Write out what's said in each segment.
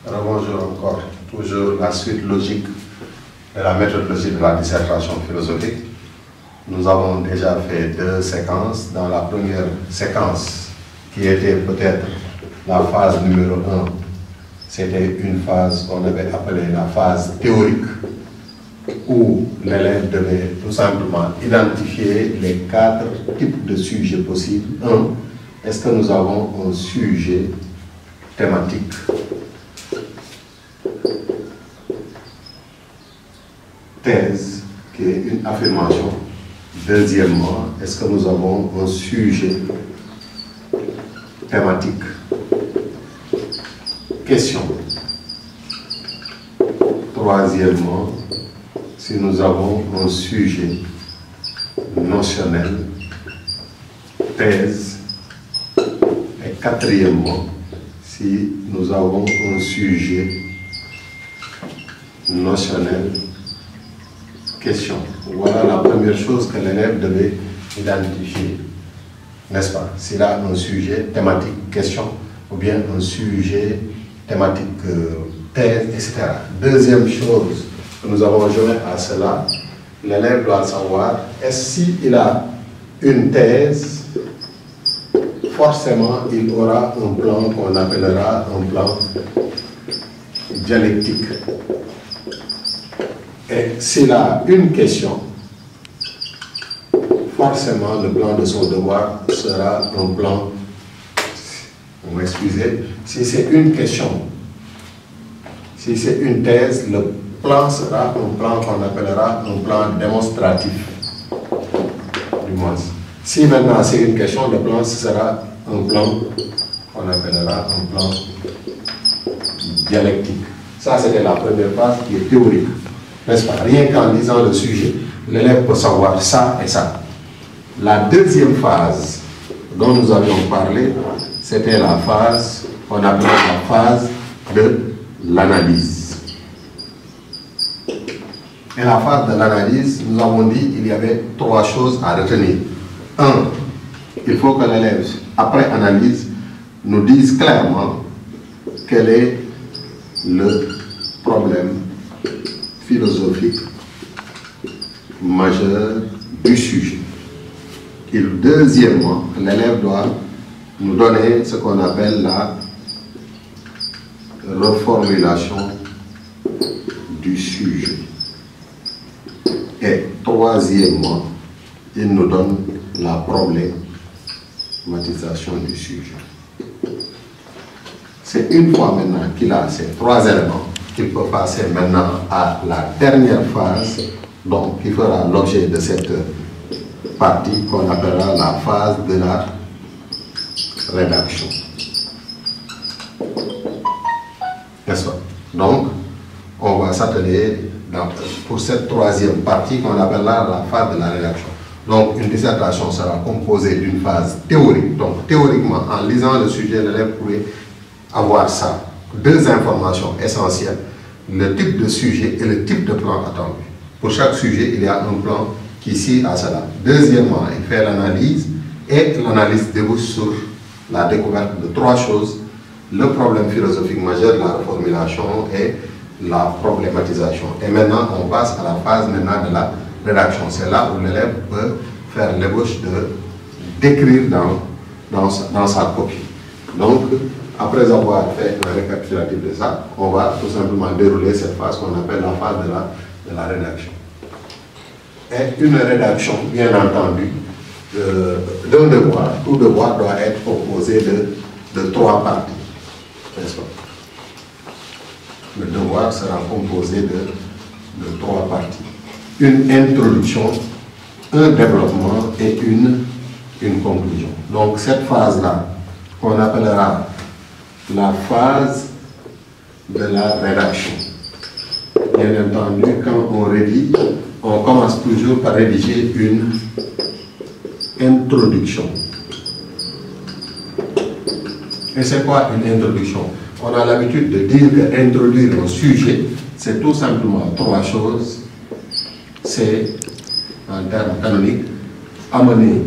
Rebonjour encore. Toujours la suite logique de la méthodologie de la dissertation philosophique. Nous avons déjà fait 2 séquences. Dans la première séquence, qui était peut-être la phase numéro 1, c'était une phase qu'on avait appelée la phase théorique, où l'élève devait tout simplement identifier les 4 types de sujets possibles. 1. Est-ce que nous avons un sujet thématique? Thèse, qui est une affirmation. Deuxièmement, est-ce que nous avons un sujet thématique? Question. Troisièmement, si nous avons un sujet notionnel, thèse. Et quatrièmement, si nous avons un sujet notionnel, question. Voilà la première chose que l'élève devait identifier, n'est-ce pas? S'il a un sujet thématique, question, ou bien un sujet thématique, thèse, etc. Deuxième chose que nous avons joint à cela, l'élève doit savoir, est-ce qu'il a une thèse, forcément il aura un plan qu'on appellera un plan dialectique. Et s'il a une question, forcément le plan de son devoir sera un plan, vous m'excusez, si c'est une question, si c'est une thèse, le plan sera un plan qu'on appellera un plan démonstratif, du moins. Si maintenant c'est une question, le plan sera un plan qu'on appellera un plan dialectique. Ça, c'était la première phase qui est théorique. N'est-ce pas? Rien qu'en lisant le sujet, l'élève peut savoir ça et ça. La deuxième phase dont nous avions parlé, c'était la phase qu'on appelait la phase de l'analyse. Et la phase de l'analyse, nous avons dit qu'il y avait 3 choses à retenir. 1. Il faut que l'élève, après analyse, nous dise clairement quel est le problème philosophique majeur du sujet. Et deuxièmement, l'élève doit nous donner ce qu'on appelle la reformulation du sujet. Et troisièmement, il nous donne la problématisation du sujet. C'est une fois maintenant qu'il a ces 3 éléments qu'il peut passer maintenant à la dernière phase, donc qui fera l'objet de cette partie qu'on appellera la phase de la rédaction. N'est-ce pas? Donc, on va s'atteler pour cette 3e partie qu'on appellera la phase de la rédaction. Donc, une dissertation sera composée d'une phase théorique. Donc, théoriquement, en lisant le sujet, l'élève pourrait avoir ça. 2 informations essentielles, le type de sujet et le type de plan attendu. Pour chaque sujet, il y a un plan qui suit à cela. Deuxièmement, il fait l'analyse et l'analyse débouche sur la découverte de 3 choses: le problème philosophique majeur, la reformulation et la problématisation. Et maintenant, on passe à la phase maintenant de la rédaction. C'est là où l'élève peut faire l'ébauche d'écrire dans sa copie. Donc, après avoir fait un récapitulatif de ça, on va tout simplement dérouler cette phase qu'on appelle la phase de la rédaction. Et une rédaction, bien entendu, d'un devoir, tout devoir doit être composé de 3 parties. N'est-ce pas? Le devoir sera composé de 3 parties. Une introduction, un développement et une conclusion. Donc cette phase-là, qu'on appellera la phase de la rédaction. Bien entendu, quand on rédige, on commence toujours par rédiger une introduction. Et c'est quoi une introduction? On a l'habitude de dire qu'introduire un sujet, c'est tout simplement 3 choses. C'est, en termes canoniques, amener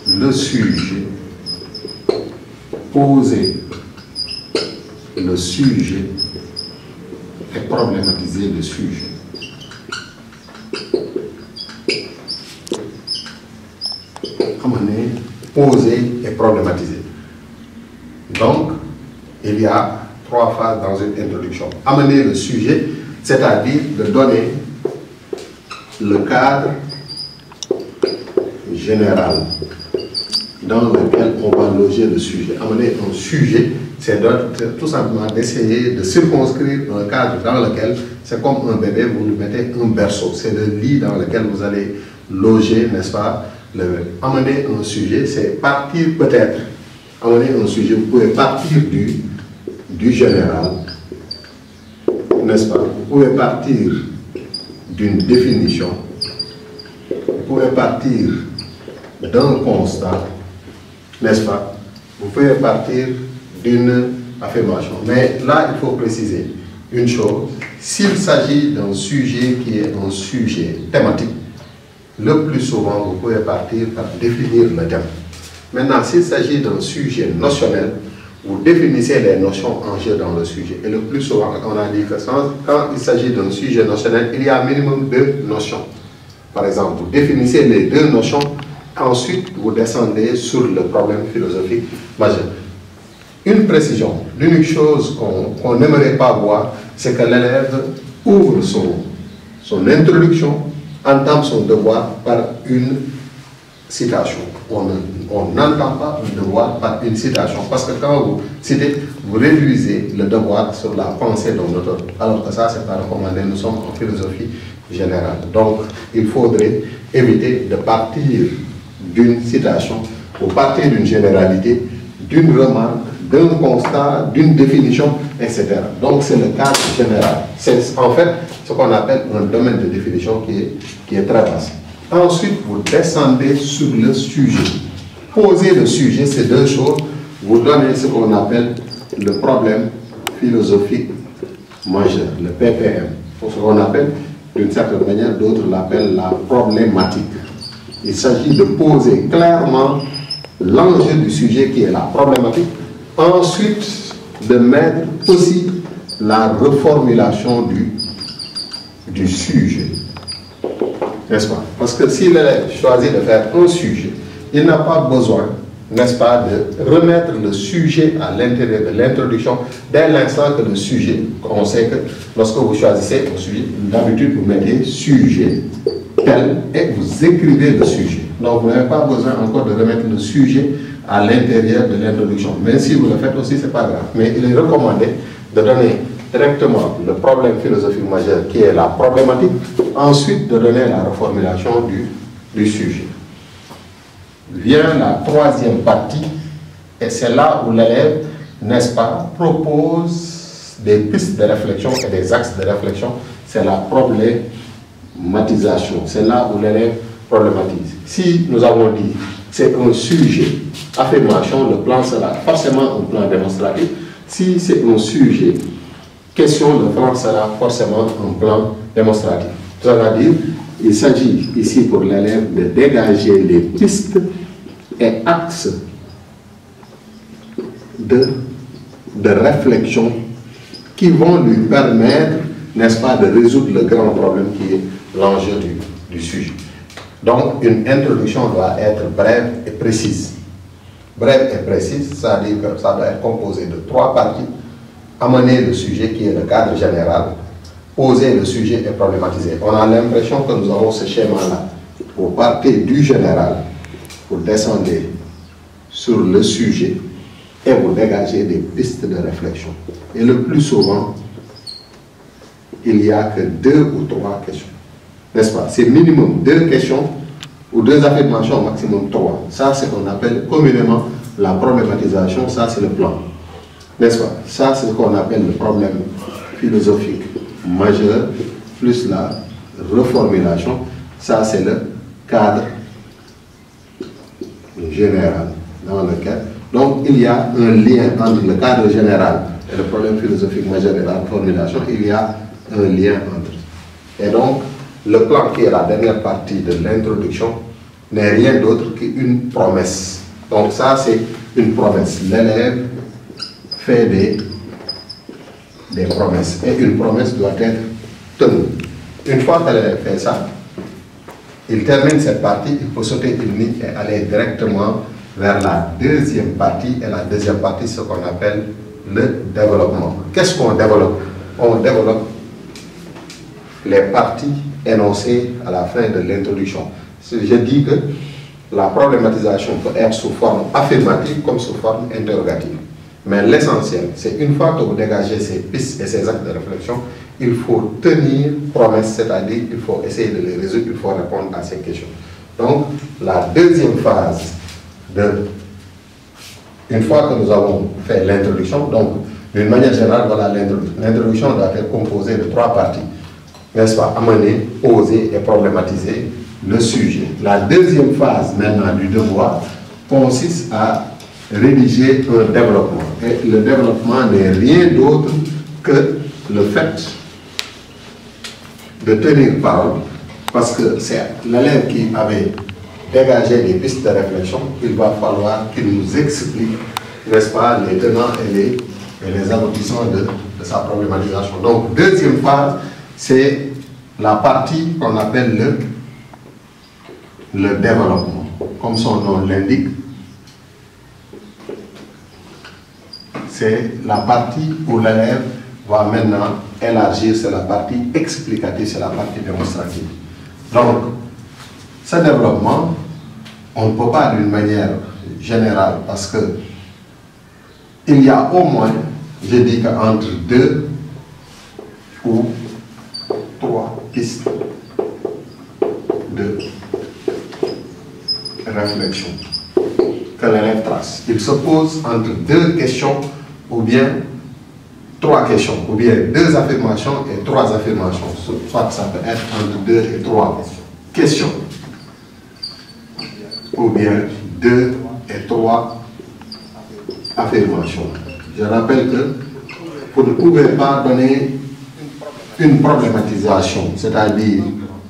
le sujet, poser le sujet et problématiser le sujet. Amener, poser et problématiser. Donc, il y a 3 phases dans une introduction. Amener le sujet, c'est-à-dire de donner le cadre général dans lequel on va loger le sujet. Amener un sujet, c'est tout simplement d'essayer de circonscrire un cadre dans lequel, c'est comme un bébé, vous lui mettez un berceau. C'est le lit dans lequel vous allez loger, n'est-ce pas, le bébé. Amener un sujet, c'est partir peut-être. Amener un sujet, vous pouvez partir du général, n'est-ce pas? Vous pouvez partir d'une définition, vous pouvez partir d'un constat, n'est-ce pas? Vous pouvez partir d'une affirmation. Mais là, il faut préciser une chose. S'il s'agit d'un sujet qui est un sujet thématique, le plus souvent, vous pouvez partir par définir le thème. Maintenant, s'il s'agit d'un sujet notionnel, vous définissez les notions en jeu dans le sujet. Et le plus souvent, on a dit que quand il s'agit d'un sujet notionnel, il y a un minimum 2 notions. Par exemple, vous définissez les 2 notions, ensuite vous descendez sur le problème philosophique majeur. Une précision, l'unique chose qu'on n'aimerait pas voir, c'est que l'élève ouvre son introduction, entame son devoir par une citation. On n'entend pas le devoir par une citation, parce que quand vous citez, vous réduisez le devoir sur la pensée d'un auteur, alors que ça, c'est pas recommandé, nous sommes en philosophie générale. Donc, il faudrait éviter de partir d'une citation, ou partir d'une généralité, d'une remarque, d'un constat, d'une définition, etc. Donc, c'est le cadre général. C'est en fait ce qu'on appelle un domaine de définition qui est très vaste. Ensuite, vous descendez sur le sujet. Poser le sujet, c'est 2 choses. Vous donnez ce qu'on appelle le problème philosophique majeur, le PPM. Ce qu'on appelle, d'une certaine manière, d'autres l'appellent la problématique. Il s'agit de poser clairement l'enjeu du sujet qui est la problématique. Ensuite, de mettre aussi la reformulation du sujet. N'est-ce pas? Parce que si l'élève choisit de faire un sujet, il n'a pas besoin, n'est-ce pas, de remettre le sujet à l'intérieur de l'introduction dès l'instant que le sujet, on sait que lorsque vous choisissez un sujet, d'habitude vous mettez sujet tel et vous écrivez le sujet. Donc vous n'avez pas besoin encore de remettre le sujet à l'intérieur de l'introduction. Mais si vous le faites aussi, ce n'est pas grave. Mais il est recommandé de donner directement le problème philosophique majeur qui est la problématique, ensuite de donner la reformulation du sujet. Vient la 3e partie, et c'est là où l'élève, n'est-ce pas, propose des pistes de réflexion et des axes de réflexion. C'est la problématisation. C'est là où l'élève problématise. Si nous avons dit c'est un sujet, affirmation, le plan sera forcément un plan démonstratif. Si c'est un sujet, question, le plan sera forcément un plan démonstratif. C'est-à-dire, il s'agit ici pour l'élève de dégager les pistes et axes de réflexion qui vont lui permettre, n'est-ce pas, de résoudre le grand problème qui est l'enjeu du sujet. Donc, une introduction doit être brève et précise. Brève et précise, c'est-à-dire que ça doit être composé de 3 parties. Amener le sujet qui est le cadre général, poser le sujet et problématiser. On a l'impression que nous avons ce schéma-là. Vous partez du général, vous descendez sur le sujet et vous dégagez des pistes de réflexion. Et le plus souvent, il n'y a que 2 ou 3 questions. N'est-ce pas? C'est minimum 2 questions ou 2 affirmations, maximum 3. Ça, c'est ce qu'on appelle communément la problématisation. Ça, c'est le plan. N'est-ce pas? Ça, c'est ce qu'on appelle le problème philosophique majeur, plus la reformulation. Ça, c'est le cadre général dans lequel. Donc, il y a un lien entre le cadre général et le problème philosophique majeur et la reformulation. Il y a un lien entre. Et donc, le plan qui est la dernière partie de l'introduction n'est rien d'autre qu'une promesse. Donc, ça, c'est une promesse. L'élève fait des des promesses. Et une promesse doit être tenue. Une fois qu'elle a fait ça, il termine cette partie, il faut sauter une ligne et aller directement vers la deuxième partie. Et la deuxième partie, c'est ce qu'on appelle le développement. Qu'est-ce qu'on développe? On développe les parties énoncées à la fin de l'introduction. Je dis que la problématisation peut être sous forme affirmative comme sous forme interrogative. Mais l'essentiel, c'est une fois que vous dégagez ces pistes et ces actes de réflexion, il faut tenir promesse, c'est-à-dire qu'il faut essayer de les résoudre, il faut répondre à ces questions. Donc, la deuxième phase, une fois que nous avons fait l'introduction, donc d'une manière générale, voilà l'introduction. L'introduction doit être composée de 3 parties, n'est-ce pas? Amener, oser et problématiser le sujet. La deuxième phase maintenant du devoir consiste à rédiger un développement. Et le développement n'est rien d'autre que le fait de tenir parole, parce que c'est l'élève qui avait dégagé des pistes de réflexion. Il va falloir qu'il nous explique, n'est-ce pas, les tenants et les aboutissants de sa problématisation. Donc, deuxième phase, c'est la partie qu'on appelle le développement. Comme son nom l'indique, c'est la partie où l'élève va maintenant élargir, c'est la partie explicative, c'est la partie démonstrative. Donc, ce développement, on ne peut pas d'une manière générale, parce que il y a au moins, je dis qu'entre 2 ou 3 pistes de réflexion que l'élève trace. Il se pose entre 2 questions ou bien 3 questions, ou bien 2 affirmations et 3 affirmations. Soit ça peut être entre 2 et 3 questions, ou bien 2 et 3 affirmations. Je rappelle que vous ne pouvez pas donner une problématisation, c'est-à-dire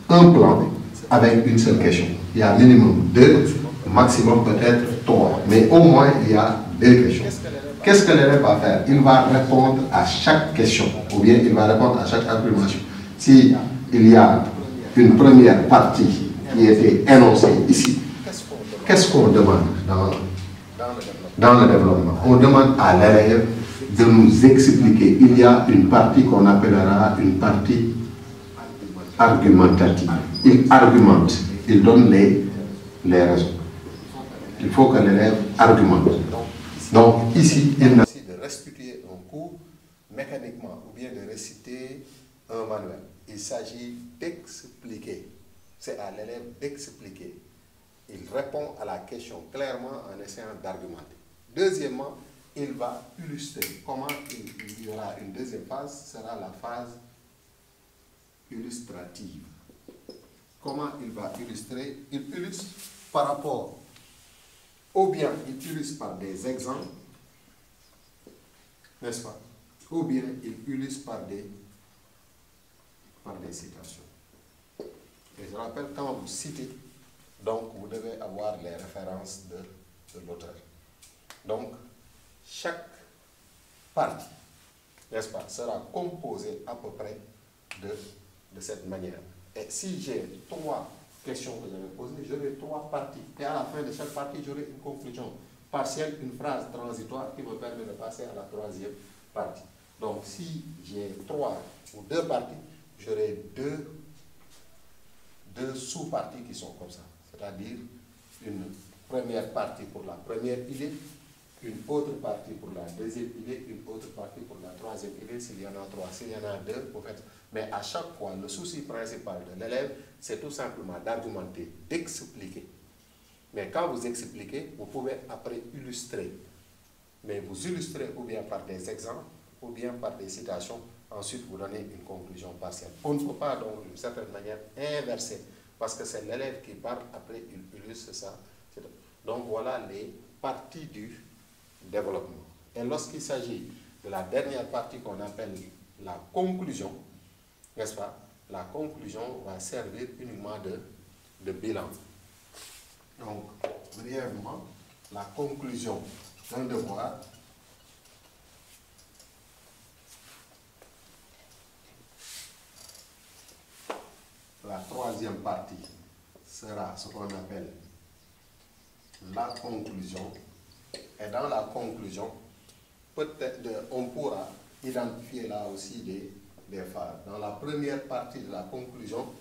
un plan avec une seule question. Il y a minimum 2, maximum peut-être 3, mais au moins il y a 2 questions. Qu'est-ce que l'élève va faire? Il va répondre à chaque question, ou bien il va répondre à chaque affirmation. Si il y a une première partie qui était énoncée ici, qu'est-ce qu'on demande dans le développement? On demande à l'élève de nous expliquer. Il y a une partie qu'on appellera une partie argumentative. Il argumente, il donne les raisons. Il faut que l'élève argumente. Donc ici, il n'a pas de restituer un cours mécaniquement ou bien de réciter un manuel. Il s'agit d'expliquer. C'est à l'élève d'expliquer. Il répond à la question clairement en essayant d'argumenter. Deuxièmement, il va illustrer. Comment il y aura une deuxième phase, sera la phase illustrative. Comment il va illustrer? Il illustre par rapport, ou bien il illustre par des exemples, n'est-ce pas? Ou bien il illustre par des citations. Et je rappelle, quand vous citez, donc vous devez avoir les références de l'auteur. Donc, chaque partie, n'est-ce pas, sera composée à peu près de cette manière. Et si j'ai 3 questions que je vais poser, j'aurai 3 parties. Et à la fin de chaque partie, j'aurai une conclusion partielle, une phrase transitoire qui me permet de passer à la 3e partie. Donc, si j'ai 3 ou 2 parties, j'aurai 2 sous-parties qui sont comme ça. C'est-à-dire une première partie pour la première idée, une autre partie pour la deuxième idée, une autre partie pour la 3e idée, s'il y en a 3, s'il y en a 2, vous faites. Mais à chaque fois, le souci principal de l'élève, c'est tout simplement d'argumenter, d'expliquer. Mais quand vous expliquez, vous pouvez après illustrer. Mais vous illustrez ou bien par des exemples, ou bien par des citations, ensuite vous donnez une conclusion partielle. On ne peut pas, donc, d'une certaine manière, inverser, parce que c'est l'élève qui parle, après il illustre ça. Donc voilà les parties du développement. Et lorsqu'il s'agit de la dernière partie qu'on appelle la conclusion, n'est-ce pas? La conclusion va servir uniquement de bilan. Donc, brièvement, la conclusion d'un devoir troisième partie sera ce qu'on appelle la conclusion. Et dans la conclusion, peut-être on pourra identifier là aussi des phases. Dans la première partie de la conclusion,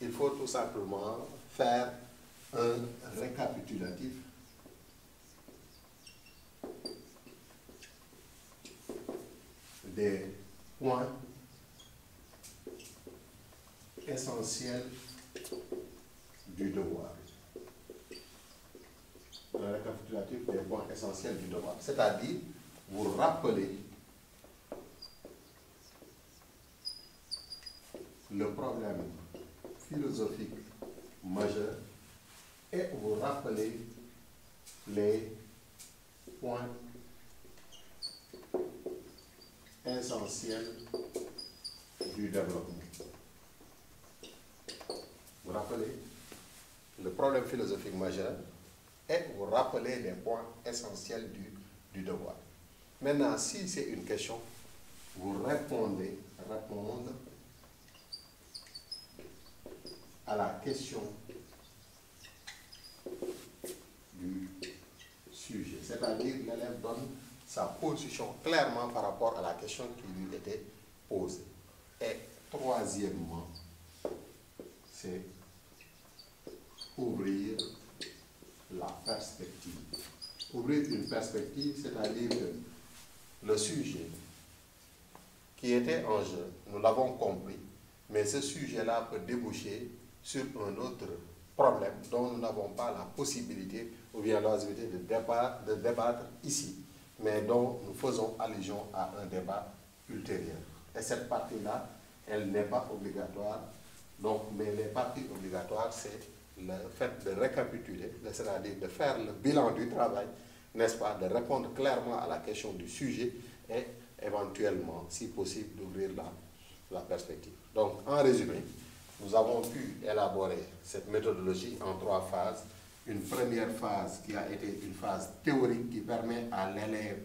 il faut tout simplement faire un récapitulatif des points essentiels du devoir. Un récapitulatif des points essentiels du devoir. C'est-à-dire, vous rappelez le problème philosophique majeur et vous rappelez les points essentiels du développement. Vous rappelez le problème philosophique majeur et vous rappelez les points essentiels du devoir. Maintenant, si c'est une question, vous répondre à la question du sujet. C'est-à-dire l'élève donne sa position clairement par rapport à la question qui lui était posée. Et troisièmement, c'est ouvrir la perspective. Ouvrir une perspective, c'est-à-dire que le sujet qui était en jeu, nous l'avons compris, mais ce sujet-là peut déboucher sur un autre problème dont nous n'avons pas la possibilité ou bien l'oisiveté de débattre ici, mais dont nous faisons allusion à un débat ultérieur. Et cette partie-là, elle n'est pas obligatoire. Donc, mais les parties obligatoires, c'est le fait de récapituler, c'est-à-dire de faire le bilan du travail, n'est-ce pas, de répondre clairement à la question du sujet et éventuellement, si possible, d'ouvrir la perspective. Donc, en résumé, nous avons pu élaborer cette méthodologie en 3 phases. Une première phase qui a été une phase théorique qui permet à l'élève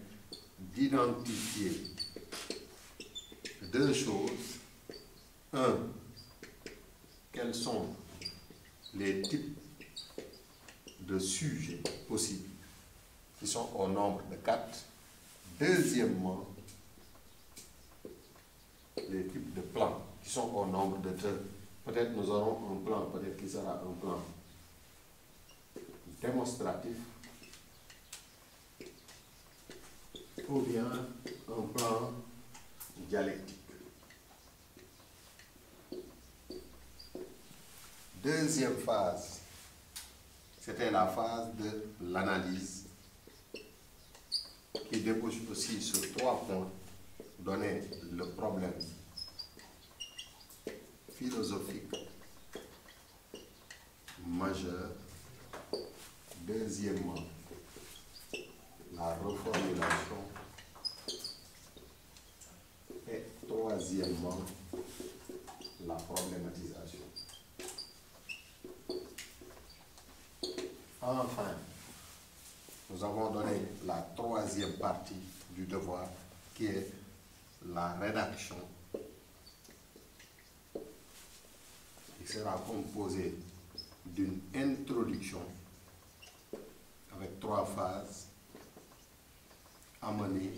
d'identifier 2 choses. 1, quels sont les types de sujets possibles, qui sont au nombre de 4. Deuxièmement, les types de plans, qui sont au nombre de 2. Peut-être nous aurons un plan, peut-être qu'il sera un plan démonstratif, ou bien un plan dialectique. Deuxième phase, c'était la phase de l'analyse, qui débouche aussi sur 3 points. Donner le problème philosophique majeur. Deuxièmement, la reformulation. Et troisièmement, la problématisation. Enfin, nous avons donné la 3e partie du devoir, qui est la rédaction, qui sera composée d'une introduction avec 3 phases: amener,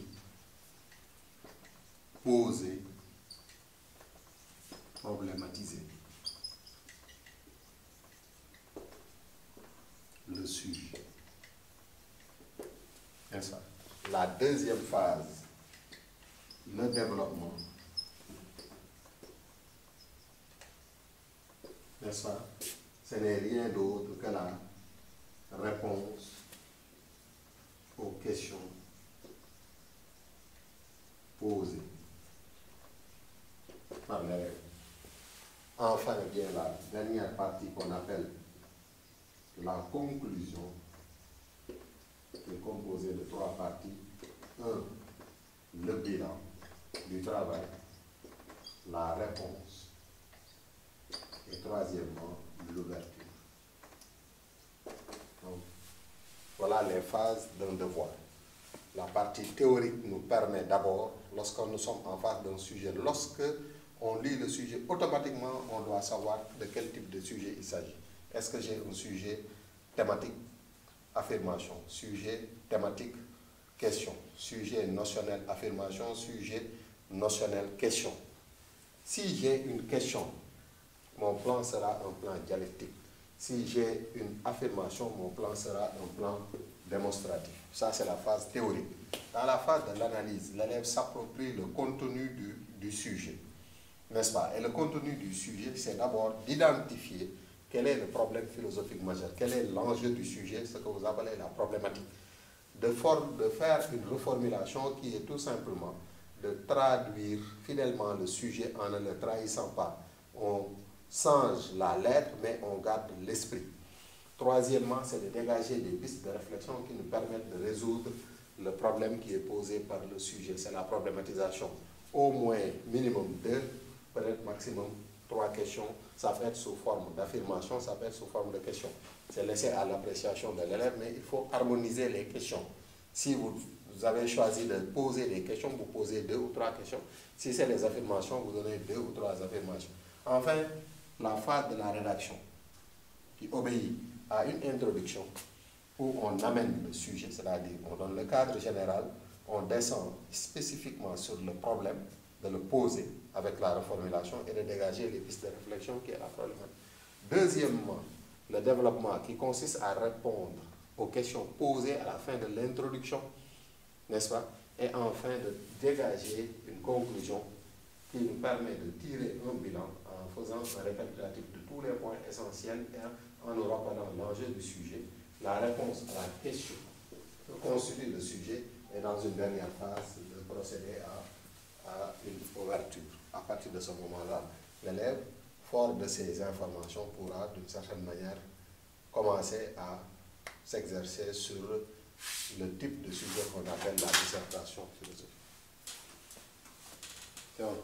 poser, problématiser. Le sujet. N'est-ce pas? La 2e phase, le développement. N'est-ce pas? Ce n'est rien d'autre que la réponse aux questions posées par l'élève. Enfin, bien la dernière partie qu'on appelle la conclusion, qui est composée de 3 parties. 1, le bilan du travail, la réponse, et troisièmement, l'ouverture. Donc, voilà les phases d'un devoir. La partie théorique nous permet d'abord, lorsque nous sommes en face d'un sujet, lorsque on lit le sujet, automatiquement, on doit savoir de quel type de sujet il s'agit. Est-ce que j'ai un sujet thématique, affirmation, sujet thématique, question, sujet notionnel, affirmation, sujet notionnel, question. Si j'ai une question, mon plan sera un plan dialectique. Si j'ai une affirmation, mon plan sera un plan démonstratif. Ça, c'est la phase théorique. Dans la phase de l'analyse, l'élève s'approprie le contenu du sujet, n'est-ce pas? Et le contenu du sujet, c'est d'abord d'identifier quel est le problème philosophique majeur, quel est l'enjeu du sujet, ce que vous appelez la problématique. De faire une reformulation qui est tout simplement de traduire fidèlement le sujet en ne le trahissant pas. On change la lettre, mais on garde l'esprit. Troisièmement, c'est de dégager des pistes de réflexion qui nous permettent de résoudre le problème qui est posé par le sujet. C'est la problématisation. Au moins, minimum 2, peut-être maximum 3 questions. Ça peut être sous forme d'affirmation, ça peut être sous forme de questions. C'est laissé à l'appréciation de l'élève, mais il faut harmoniser les questions. Si vous avez choisi de poser des questions, vous posez 2 ou 3 questions. Si c'est des affirmations, vous donnez 2 ou 3 affirmations. Enfin, la phase de la rédaction, qui obéit à une introduction où on amène le sujet, c'est-à-dire on donne le cadre général, on descend spécifiquement sur le problème, de le poser avec la reformulation et de dégager les pistes de réflexion qui est la problématique. Deuxièmement, le développement qui consiste à répondre aux questions posées à la fin de l'introduction, n'est-ce pas? Et enfin de dégager une conclusion qui nous permet de tirer un bilan en faisant un récapitulatif de tous les points essentiels et en nous rappelant l'enjeu du sujet, la réponse à la question que constitue le sujet et dans une dernière phase de procéder à une ouverture. À partir de ce moment-là, l'élève, fort de ces informations, pourra d'une certaine manière commencer à s'exercer sur le type de sujet qu'on appelle la dissertation philosophique. C'est bon.